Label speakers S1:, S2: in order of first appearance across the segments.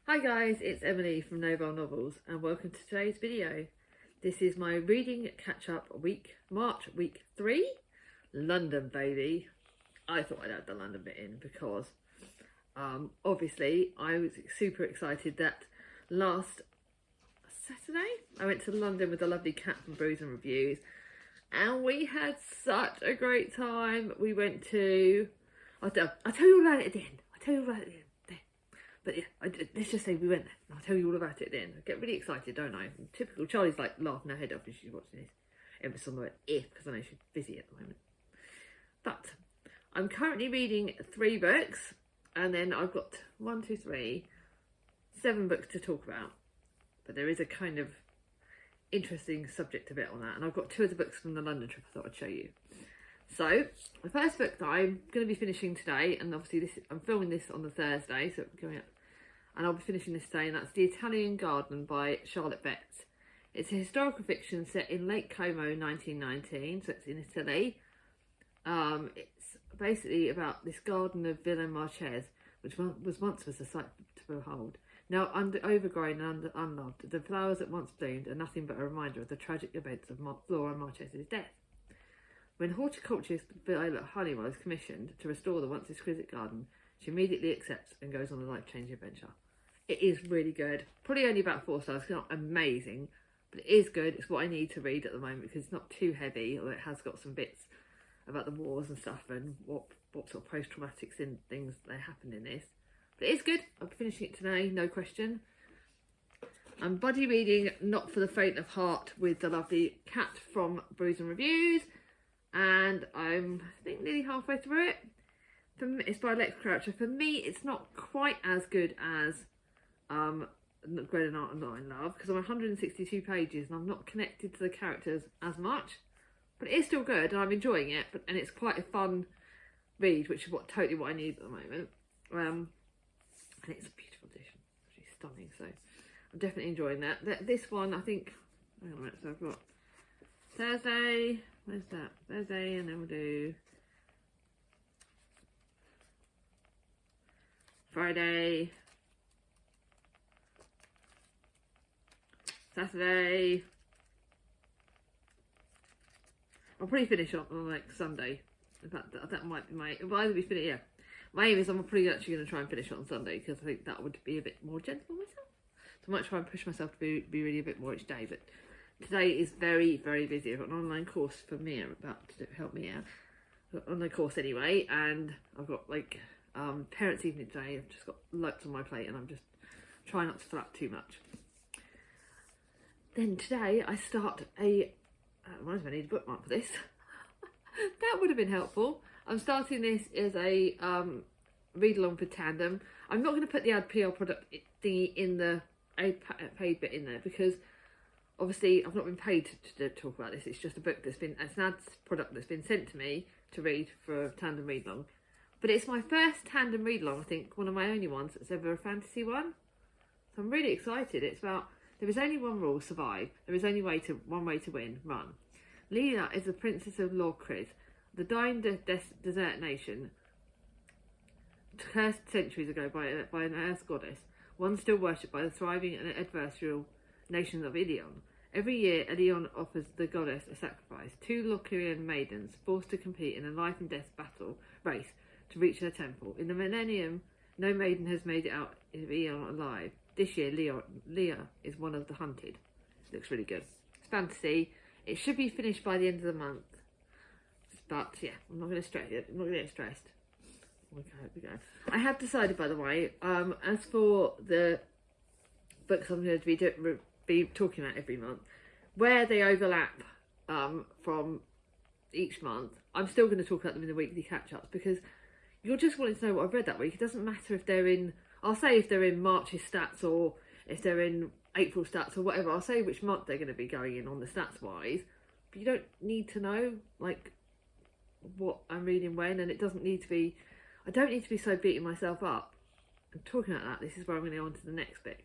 S1: Hi guys, it's Emily from Noble Novels and welcome to today's video. This is my reading catch-up March week 3, London baby. I thought I'd add the London bit in because obviously I was super excited that last Saturday I went to London with the lovely Cat from Brews and Reviews and we had such a great time. We went to, I'll tell you all about it at the end. But yeah, let's just say we went there. I'll tell you all about it then. I get really excited, don't I? Typical. Charlie's like laughing her head off as she's watching this. Emphasis on the word if, because I know she's busy at the moment. But I'm currently reading 3 books, and then I've got 7 books to talk about. But there is a kind of interesting subject of it on that, and I've got 2 of the books from the London trip I thought I'd show you. So the first book that I'm going to be finishing today, and obviously I'm filming this on the Thursday, so it's going up. And I'll be finishing this today, and that's The Italian Garden by Charlotte Betts. It's a historical fiction set in Lake Como, 1919, so it's in Italy. It's basically about this garden of Villa Marchese, which was once a sight to behold. Now overgrown and unloved, the flowers that once bloomed are nothing but a reminder of the tragic events of Flora Marchese's death. When horticulturist Violet Honeywell is commissioned to restore the once exquisite garden, she immediately accepts and goes on a life-changing adventure. It is really good. Probably only about 4 stars. It's not amazing, but it is good. It's what I need to read at the moment because it's not too heavy, although it has got some bits about the wars and stuff and what sort of post-traumatic things that happened in this. But it is good. I'll be finishing it today, no question. I'm buddy reading Not for the Faint of Heart with the lovely Cat from Brews and Reviews, and I'm, I think, nearly halfway through it. It's by Lex Croucher. For me, it's not quite as good as Great Art and Not in Love because I'm 162 pages and I'm not connected to the characters as much, but it is still good and I'm enjoying it. And it's quite a fun read, which is totally what I need at the moment. And it's a beautiful edition, actually stunning. So I'm definitely enjoying that. This one, I think. Hang on a minute. So I've got Thursday. Where's that? Thursday, and then we'll do Friday. Saturday. I'll probably finish on like Sunday. In fact, that might be it'll either be finished. Yeah, my aim is I'm probably actually going to try and finish it on Sunday because I think that would be a bit more gentle on myself. So I might try and push myself to be really a bit more each day. But today is very, very busy. I've got an online course for Mia about to help me out. I've got an online course anyway, and I've got like parents' evening today. I've just got loads on my plate, and I'm just trying not to fill up too much. Then today I start I might as well need a bookmark for this. That would have been helpful. I'm starting this as a read along for Tandem. I'm not going to put the ad PR product thingy in the paid bit in there because obviously I've not been paid to talk about this. It's just a book it's an ad product that's been sent to me to read for a Tandem read along. But it's my first Tandem read along, I think, one of my only ones that's ever a fantasy one. So I'm really excited. It's about there is only one rule: survive. There is only one way to win: run. Leela is the princess of Lorcris, the dying desert nation, cursed centuries ago by an earth goddess, one still worshipped by the thriving and adversarial nations of Ilion. Every year, Ilion offers the goddess a sacrifice. 2 Locrian maidens forced to compete in a life and death battle race to reach her temple. In the millennium, no maiden has made it out of Ilion alive. This year, Leah is one of the hunted. Looks really good. It's fantasy. It should be finished by the end of the month. But yeah, I'm not going to stress it. I'm not going to get stressed. Okay. I have decided, by the way, as for the books I'm going to be talking about every month, where they overlap from each month, I'm still going to talk about them in the weekly catch-ups because you're just wanting to know what I've read that week. It doesn't matter if they're in, I'll say if they're in March's stats or if they're in April stats or whatever. I'll say which month they're going to be going in on the stats wise, but you don't need to know like what I'm reading when, and it doesn't need to be, I don't need to be so beating myself up. And talking about that, this is where I'm going to go on to the next bit.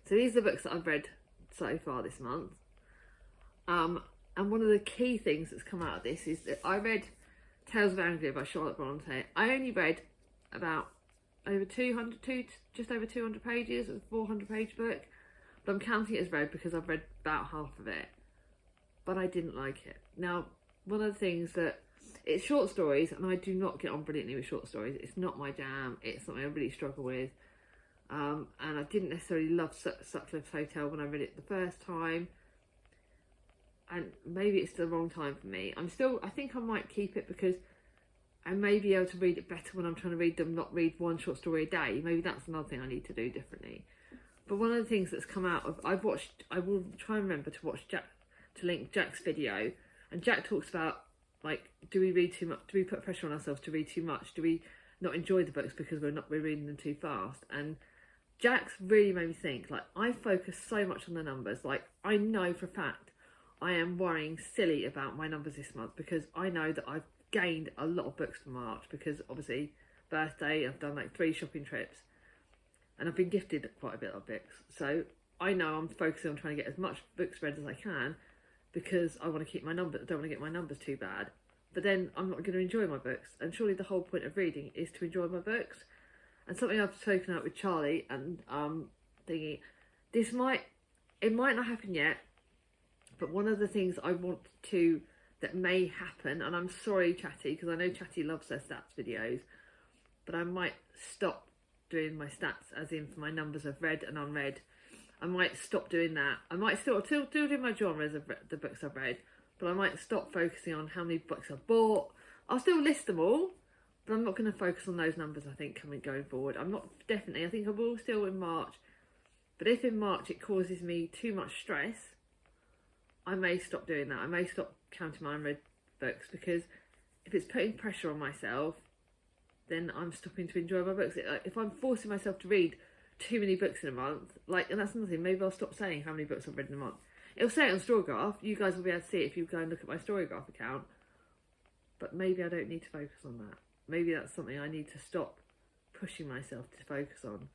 S1: So these are the books that I've read so far this month. And one of the key things that's come out of this is that I read Tales of Anglia by Charlotte Bronte. I only read about over 200, just over 200 pages. It's a 400-page book, but I'm counting it as read because I've read about half of it. But I didn't like it. Now, one of the things that it's short stories, and I do not get on brilliantly with short stories. It's not my jam. It's something I really struggle with. And I didn't necessarily love Sutcliffe's Hotel when I read it the first time. And maybe it's the wrong time for me. I think I might keep it because I may be able to read it better when I'm trying to read them, not read one short story a day. Maybe that's another thing I need to do differently. But one of the things that's come out of, I will try and remember to watch to link Jack's video. And Jack talks about, like, do we read too much? Do we put pressure on ourselves to read too much? Do we not enjoy the books because we're reading them too fast? And Jack's really made me think, like, I focus so much on the numbers. Like, I know for a fact I am worrying silly about my numbers this month because I know that I've gained a lot of books for March because obviously birthday, I've done like 3 shopping trips and I've been gifted quite a bit of books. So I know I'm focusing on trying to get as much books read as I can because I want to keep my numbers, I don't want to get my numbers too bad. But then I'm not going to enjoy my books, and surely the whole point of reading is to enjoy my books. And something I've spoken out with Charlie and thinking, it might not happen yet, but one of the things I want to, that may happen, and I'm sorry Chatty, because I know Chatty loves their stats videos, but I might stop doing my stats as in for my numbers of read and unread. I might stop doing that. I might still do my genres of the books I've read, but I might stop focusing on how many books I've bought. I'll still list them all, but I'm not going to focus on those numbers, I think, going forward. I think I will still in March, but if in March it causes me too much stress, I may stop doing that. I may stop counting my unread books, because if it's putting pressure on myself, then I'm stopping to enjoy my books. If I'm forcing myself to read too many books in a month, and that's nothing, maybe I'll stop saying how many books I've read in a month. It'll say it on Storygraph. You guys will be able to see it if you go and look at my Storygraph account. But maybe I don't need to focus on that. Maybe that's something I need to stop pushing myself to focus on,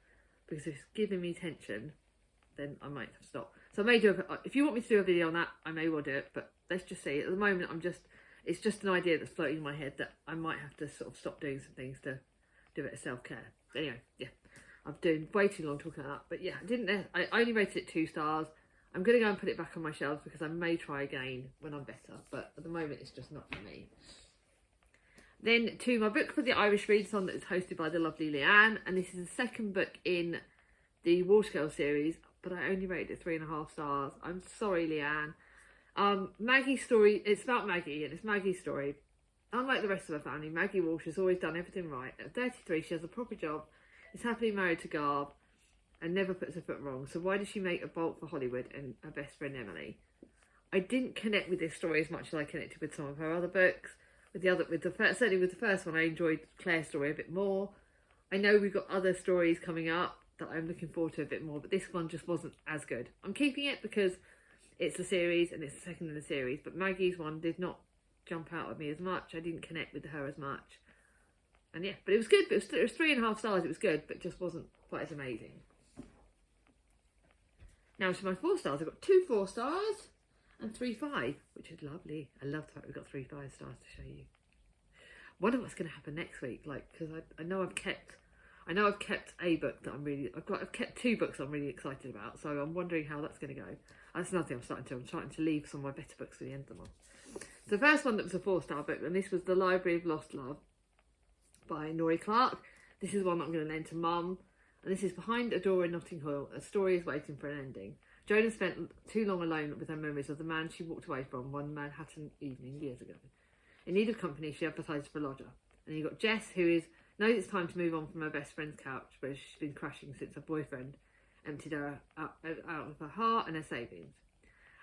S1: because if it's giving me tension, then I might have to stop. So I may do if you want me to do a video on that, I may well do it, but let's just see. At the moment, it's just an idea that's floating in my head that I might have to sort of stop doing some things to do it as self-care. But anyway, yeah, I'm doing way too long talking about that. But yeah, I only rated it 2 stars. I'm going to go and put it back on my shelves because I may try again when I'm better, but at the moment it's just not for me. Then to my book for the Irish Readathon that is hosted by the lovely Leanne, and this is the second book in the Watergirl series, but I only rated it 3.5 stars. I'm sorry, Leanne. Maggie's story, it's about Maggie, and it's Maggie's story. Unlike the rest of her family, Maggie Walsh has always done everything right. At 33, she has a proper job, is happily married to Garb, and never puts her foot wrong. So why does she make a bolt for Hollywood and her best friend Emily? I didn't connect with this story as much as I connected with some of her other books. Certainly with the first one, I enjoyed Claire's story a bit more. I know we've got other stories coming up that I'm looking forward to a bit more, but this one just wasn't as good. I'm keeping it because it's a series and it's the second in the series, but Maggie's one did not jump out at me as much. I didn't connect with her as much. And yeah, but it was good. But it was 3.5 stars. It was good, but just wasn't quite as amazing. Now to my 4 stars. I've got 2 4 stars and 3 5, which is lovely. I love the fact we've got 3 5 stars to show you. Wonder what's going to happen next week. Because I know I've kept a book that I've kept 2 books I'm really excited about. So I'm wondering how that's going to go. That's another thing I'm starting to leave some of my better books to the end of the month. So the first one that was a 4-star book, and this was The Library of Lost Love by Norrie Clarke. This is one that I'm going to lend to Mum. And this is Behind a Door in Notting Hill. A story is waiting for an ending. Joan spent too long alone with her memories of the man she walked away from one Manhattan evening years ago. In need of company, she advertised for a lodger. And you've got Jess, who knows it's time to move on from her best friend's couch, where she's been crashing since her boyfriend emptied her out of her heart and her savings.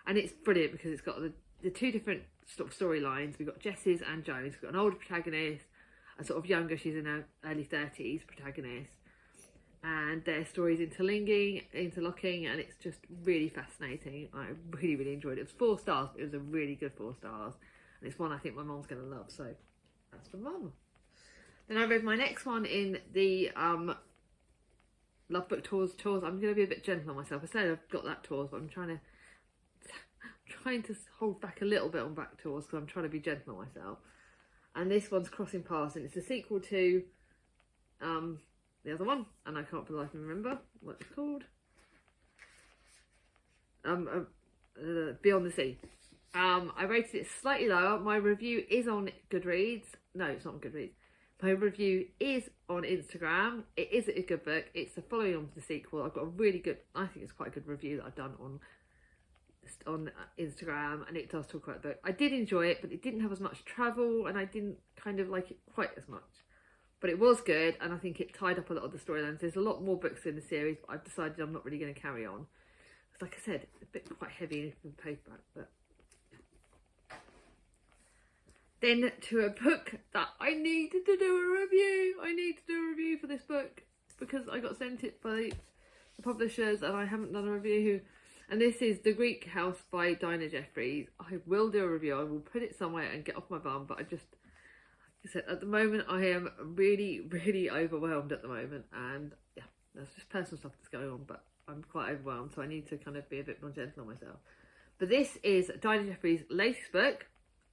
S1: And it's brilliant because it's got the 2 different sort of storylines. We've got Jess's and Joan's. We've got an older protagonist, a sort of younger, she's in her early 30s protagonist. And their stories interlocking, and it's just really fascinating. I really, really enjoyed it. It was 4 stars, but it was a really good 4 stars. And it's one I think my mum's going to love, so that's for Mum. Then I read my next one in the Love Book Tours. I'm going to be a bit gentle on myself. I said I've got that tours, but I'm trying to hold back a little bit on back tours because I'm trying to be gentle on myself. And this one's Crossing Paths, and it's a sequel to the other one, and I can't for the life of me remember what it's called. Beyond the Sea. I rated it slightly lower. My review is on Goodreads. No, it's not on Goodreads. My review is on Instagram. It is a good book. It's the following on to the sequel. I've got a really good, I think it's quite a good review that I've done on Instagram, and it does talk about the book. I did enjoy it, but it didn't have as much travel, and I didn't kind of like it quite as much. But it was good, and I think it tied up a lot of the storylines. There's a lot more books in the series, but I've decided I'm not really going to carry on. Because like I said, it's a bit quite heavy in paperback, but... Then to a book that I needed to do a review. I need to do a review for this book because I got sent it by the publishers and I haven't done a review. And this is The Greek House by Dinah Jeffries. I will do a review. I will put it somewhere and get off my bum. But I just, like I said, at the moment I am really, really overwhelmed at the moment. And yeah, there's just personal stuff that's going on. But I'm quite overwhelmed. So I need to kind of be a bit more gentle on myself. But this is Dinah Jeffries' latest book.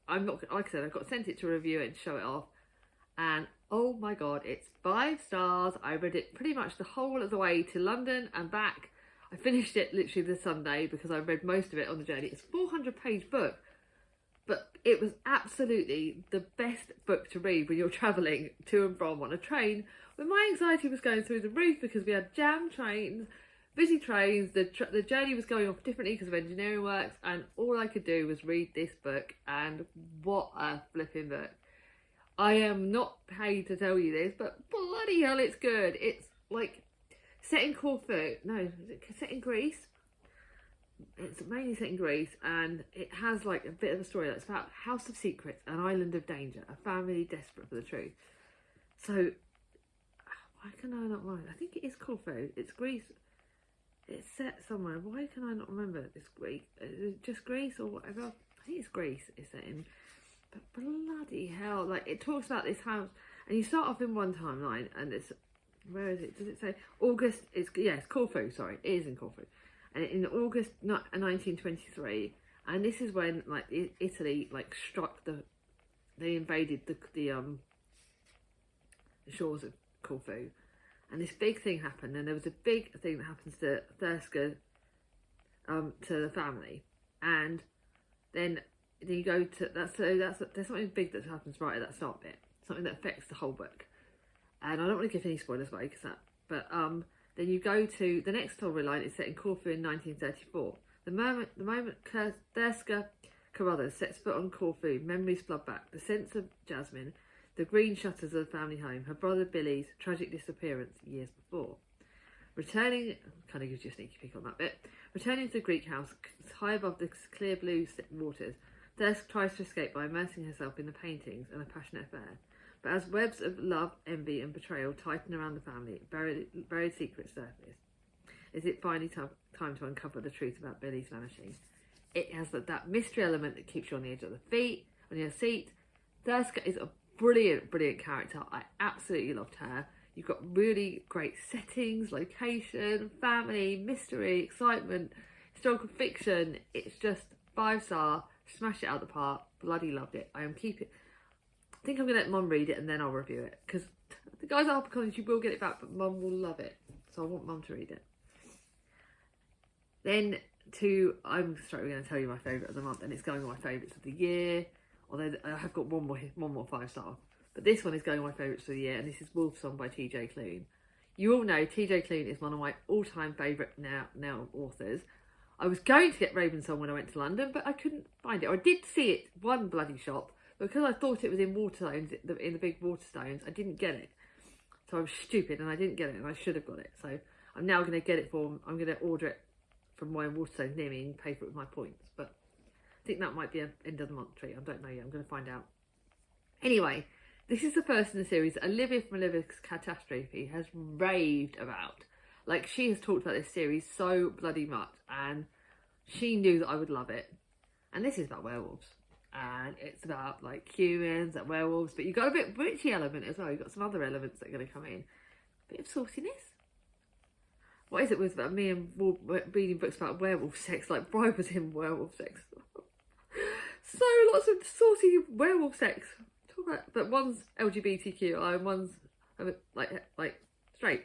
S1: I'm not, like I said, I got sent it to review it and show it off, and oh my god, it's 5 stars. I read it pretty much the whole of the way to London and back. I finished it literally this Sunday because I read most of it on the journey. It's a 400-page book, but it was absolutely the best book to read when you're travelling to and from on a train, when my anxiety was going through the roof because we had jammed trains, busy trains, the journey was going off differently because of engineering works, and all I could do was read this book, and what a flipping book. I am not paid to tell you this, but bloody hell it's good. It's like set in Corfu, no, is it set in Greece? It's mainly set in Greece, and it has like a bit of a story that's about House of Secrets, an island of danger, a family desperate for the truth. So, why can I not mind? I think it is Corfu, it's Greece. It's set somewhere. Why can I not remember this Greek? Is it just Greece or whatever? I think it's Greece it's set in. But bloody hell, like it talks about this house, and you start off in one timeline, and it's, where is it? Does it say August? It's Corfu. Sorry, it is in Corfu, and in August 1923, and this is when like Italy like struck they invaded the shores of Corfu. And this big thing happened, and there was a big thing that happens to Thirska, to the family, and then you go to there's something big that happens right at that start bit, something that affects the whole book, and I don't want to give any spoilers away because but then you go to the next storyline is set in Corfu in 1934. The moment Thirska Carruthers sets foot on Corfu, memories flood back. The sense of Jasmine. The green shutters of the family home, her brother Billy's tragic disappearance years before. Returning, kind of gives you a sneaky peek on that bit. Returning to the Greek house, high above the clear blue waters, Thirsk tries to escape by immersing herself in the paintings and a passionate affair. But as webs of love, envy and betrayal tighten around the family, buried secrets surface. Is it finally time to uncover the truth about Billy's vanishing? It has that mystery element that keeps you on the edge of on your seat. Thirska is a brilliant character. I absolutely loved her. You've got really great settings, location, family, mystery, excitement, historical fiction. It's just 5 star, smash it out of the park. Bloody loved it. I think I'm going to let Mum read it and then I'll review it, because the guys at HarperCollins, you will get it back, but Mum will love it, so I want Mum to read it. Then I'm straight going to tell you my favourite of the month, and it's going on my favourites of the year. Although I have got one more 5 star, but this one is going on my favourites of the year, and this is Wolfsong by TJ Klune. You all know TJ Klune is one of my all-time favourite now authors. I was going to get Ravensong when I went to London, but I couldn't find it. I did see it one bloody shop, but because I thought it was in Waterstones, in the big Waterstones, I didn't get it. So I was stupid and I didn't get it, and I should have got it. So I'm now going to get it I'm going to order it from my Waterstones near me and pay for it with my points. But I think that might be an end of the month treat. I don't know yet. I'm going to find out. Anyway, this is the first in the series that Olivia from Olivia's Catastrophe has raved about. Like, she has talked about this series so bloody much, and she knew that I would love it. And this is about werewolves. And it's about, like, humans and werewolves, but you've got a bit witchy element as well. You've got some other elements that are going to come in. Bit of sauciness. What is it with me and reading books about werewolf sex? Like, Bride was in werewolf sex. So lots of saucy werewolf sex. But one's LGBTQI and one's like straight.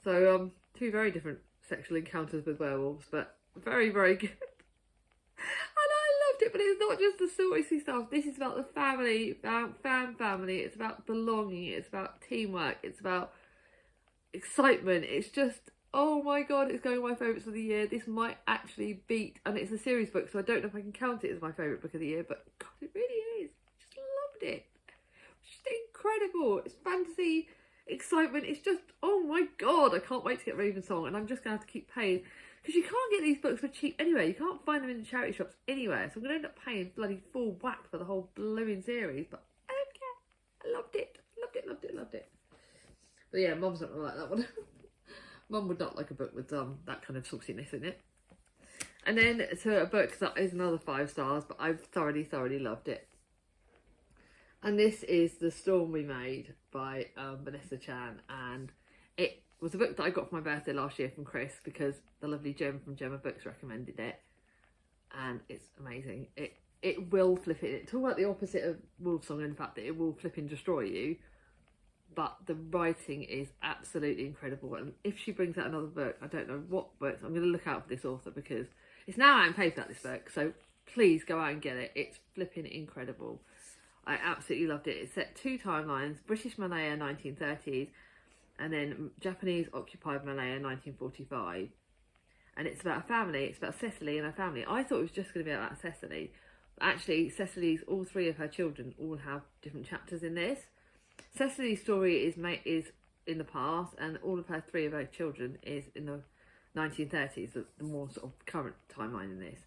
S1: So two very different sexual encounters with werewolves, but very, very good. And I loved it, but it's not just the saucy stuff. This is about the family, about family. It's about belonging. It's about teamwork. It's about excitement. It's just, oh my god, it's going to my favourites of the year. This might actually beat, and it's a series book, so I don't know if I can count it as my favourite book of the year, but god, it really is. Just loved it. It's just incredible. It's fantasy, excitement. It's just, oh my god, I can't wait to get Ravensong, and I'm just going to have to keep paying, because you can't get these books for cheap anyway. You can't find them in the charity shops anywhere, so I'm going to end up paying bloody full whack for the whole blooming series, but I don't care. I loved it. Loved it, loved it, loved it. But yeah, Mum's not going to like that one. Mum would not like a book with that kind of sauciness in it. And then to a book that is another 5 stars, but I've thoroughly, thoroughly loved it. And this is The Storm We Made by Vanessa Chan. And it was a book that I got for my birthday last year from Chris, because the lovely Jem from Gemma Books recommended it. And it's amazing. It will flip it. Talk about the opposite of Wolfsong in the fact that it will flip and destroy you. But the writing is absolutely incredible. And if she brings out another book, I don't know what books, I'm going to look out for this author, because it's now out in paperback, this book. So please go out and get it. It's flipping incredible. I absolutely loved it. It's set 2 timelines, British Malaya 1930s, and then Japanese occupied Malaya 1945. And it's about a family. It's about Cecily and her family. I thought it was just going to be about Cecily. But actually, Cecily's, all 3 of her children all have different chapters in this. Cecily's story is in the past, and all of her 3 of her children is in the 1930s, the more sort of current timeline in this.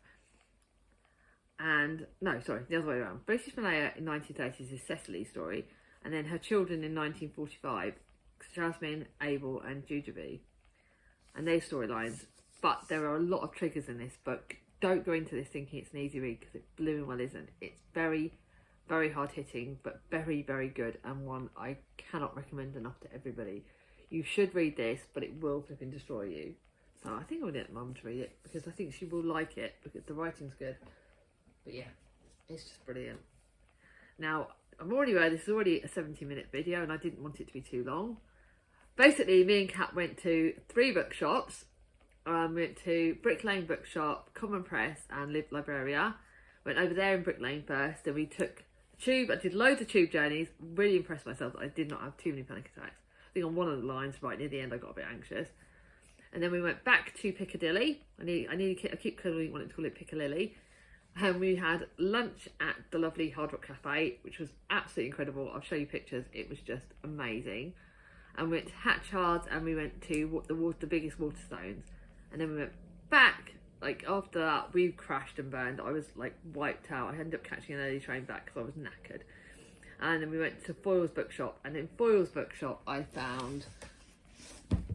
S1: And no, sorry, the other way around. British Malaya in 1930s is Cecily's story, and then her children in 1945, Jasmine, Abel, and Jujubee, and their storylines. But there are a lot of triggers in this book. Don't go into this thinking it's an easy read, because it blooming well isn't. It's very, very hard hitting, but very, very good, and one I cannot recommend enough to everybody. You should read this, but it will flip and destroy you. So I think I'll get Mum to read it, because I think she will like it, because the writing's good. But yeah, it's just brilliant. Now, I'm already aware this is already a 70-minute video, and I didn't want it to be too long. Basically, me and Kat went to 3 bookshops. We went to Brick Lane Bookshop, Common Press, and Live Libraria. Went over there in Brick Lane first, then we took tube. I did loads of tube journeys. Really impressed myself that I did not have too many panic attacks. I think on one of the lines right near the end I got a bit anxious. And then we went back to Piccadilly. I keep wanting to call it Piccadilly. And we had lunch at the lovely Hard Rock Cafe, which was absolutely incredible. I'll show you pictures. It was just amazing. And we went to Hatchards, and we went to the biggest Waterstones. And then we went back. Like, after that, we crashed and burned. I was, like, wiped out. I ended up catching an early train back because I was knackered. And then we went to Foyle's Bookshop. And in Foyle's Bookshop, I found...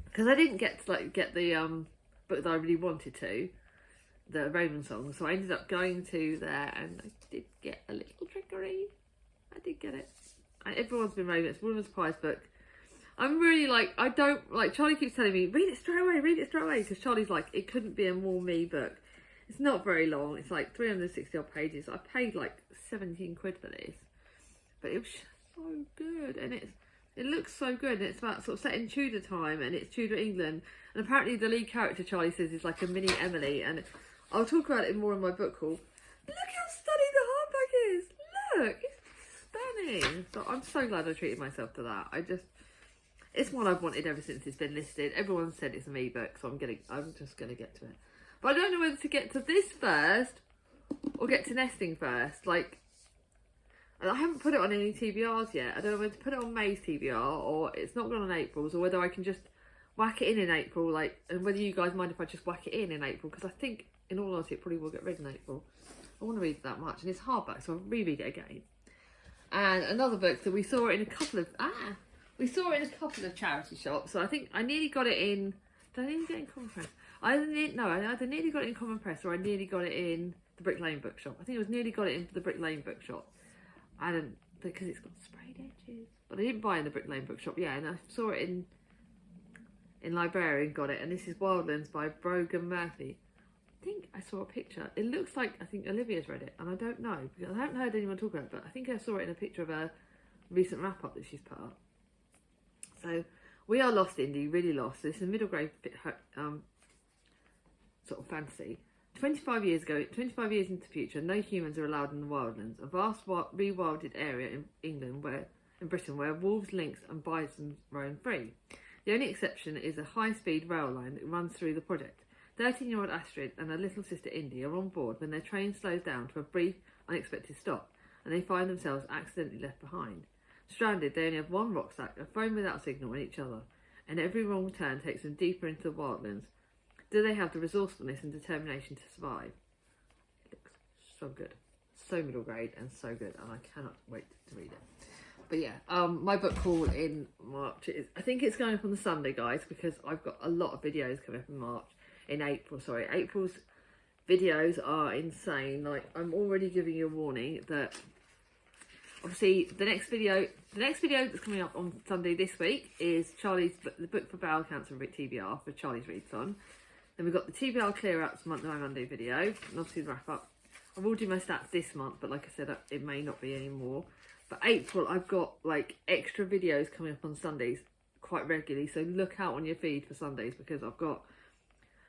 S1: Because I didn't get to, like, get the book that I really wanted to, the Ravensong. So I ended up going to there, and I did get a little trickery. I did get it. And everyone's been raving. It's Woman's Prize book. I'm really like, I don't, like, Charlie keeps telling me, read it straight away, because Charlie's like, it couldn't be a more me book. It's not very long, it's like 360 odd pages. I paid like 17 quid for this, but it was just so good, and it looks so good, and it's about sort of set in Tudor time, and it's Tudor England, and apparently the lead character, Charlie says, is like a mini Emily, and I'll talk about it more in my book haul. Look how stunning the hardback is, look, it's stunning. So I'm so glad I treated myself to that. It's one I've wanted ever since it's been listed. Everyone said it's a me book, so I'm just gonna get to it. But I don't know whether to get to this first or get to Nesting first. Like, I haven't put it on any TBRs yet. I don't know whether to put it on May's TBR, or it's not gone on April's, or whether I can just whack it in April, like, and whether you guys mind if I just whack it in April, because I think, in all honesty, it probably will get read in April. I want to read that much, and it's hardback, so I'll reread it again. And another book that we saw in a couple of charity shops. So I think I nearly got it in. Did I nearly get it in Common Press? I either nearly got it in Common Press, or I nearly got it in the Brick Lane Bookshop. I think it was nearly got it into the Brick Lane Bookshop. Because it's got sprayed edges. But I didn't buy it in the Brick Lane Bookshop. Yeah, and I saw it in Library and got it. And this is Wildlands by Brogan Murphy. I think I saw a picture. It looks like, I think Olivia's read it, and I don't know, because I haven't heard anyone talk about it, but I think I saw it in a picture of a recent wrap-up that she's put up. So We are lost, Indy, really lost. This is a middle grade sort of fantasy. 25 years ago, 25 years into the future, no humans are allowed in the wildlands, a vast rewilded area in England, in Britain, where wolves, lynx and bison roam free. The only exception is a high-speed rail line that runs through the project. 13-year-old Astrid and her little sister Indy are on board when their train slows down to a brief, unexpected stop, and they find themselves accidentally left behind. Stranded, they only have one rucksack, a phone without signal, and each other, and every wrong turn takes them deeper into the wildlands. Do they have the resourcefulness and determination to survive? It looks so good. So middle grade and so good, and I cannot wait to read it. But yeah, my book haul in March is, I think it's going up on the Sunday, guys, because I've got a lot of videos coming up in March. April's videos are insane. Like, I'm already giving you a warning that obviously the next video that's coming up on Sunday this week is the book for bowel cancer TBR for Charlie's Reads On. Then we've got the TBR clear outs Monday video, and obviously the wrap up. I will do my stats this month, but like I said, it may not be anymore. But April, I've got like extra videos coming up on Sundays quite regularly, so look out on your feed for Sundays, because I've got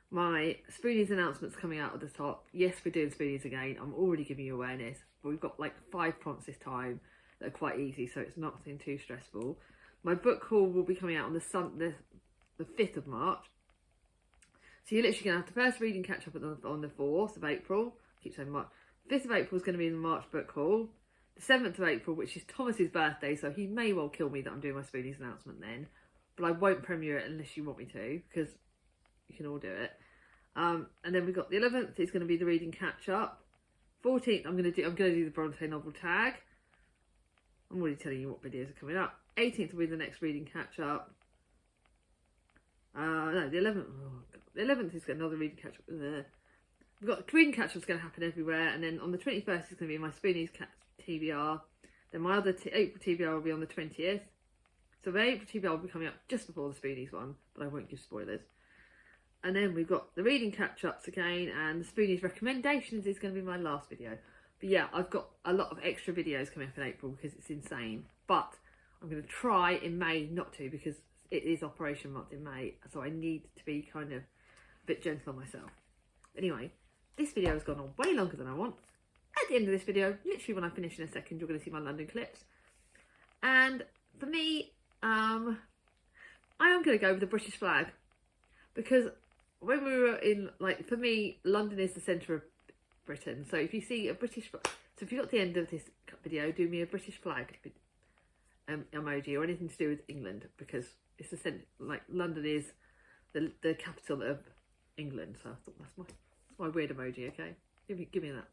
S1: my Spoonies announcements coming out at the top. Yes, we're doing Spoonies again. I'm already giving you awareness, but we've got like 5 prompts this time that are quite easy, so it's nothing too stressful. My book haul will be coming out on the 5th of March. So you're literally going to have the first reading catch up on the 4th of April. I keep saying March. 5th of April is going to be the March book haul. The 7th of April, which is Thomas's birthday, so he may well kill me that I'm doing my Spoonies announcement then. But I won't premiere it unless you want me to, because you can all do it. And then we've got the 11th is going to be the reading catch up. 14th, I'm going to do the Bronte novel tag. I'm already telling you what videos are coming up. 18th will be the next reading catch up. No, the 11th. Oh, the 11th is another reading catch up. We've got reading catch up's going to happen everywhere, and then on the 21st is going to be my Spoonies TBR. Then my other April TBR will be on the 20th. So the April TBR will be coming up just before the Spoonies one, but I won't give spoilers. And then we've got the reading catch-ups again, and the Spoonies recommendations is going to be my last video. But yeah, I've got a lot of extra videos coming up in April because it's insane. But I'm going to try in May not to, because it is Operation Month in May, so I need to be kind of a bit gentle on myself. Anyway, this video has gone on way longer than I want. At the end of this video, literally when I finish in a second, you're going to see my London clips. And for me, I am going to go with the British flag, because when we were in, like, for me, London is the centre of Britain. So if you see a British flag, so if you got the end of this video, do me a British flag emoji or anything to do with England, because it's the centre, like, London is the capital of England. So I thought that's my weird emoji. Okay, give me that.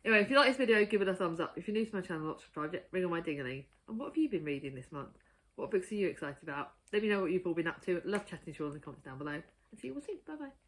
S1: Anyway, if you like this video, give it a thumbs up. If you're new to my channel, not subscribed yet, ring on my ding-a-ling. And what have you been reading this month? What books are you excited about? Let me know what you've all been up to. Love chatting to you all in the comments down below. And see you all soon. Bye bye.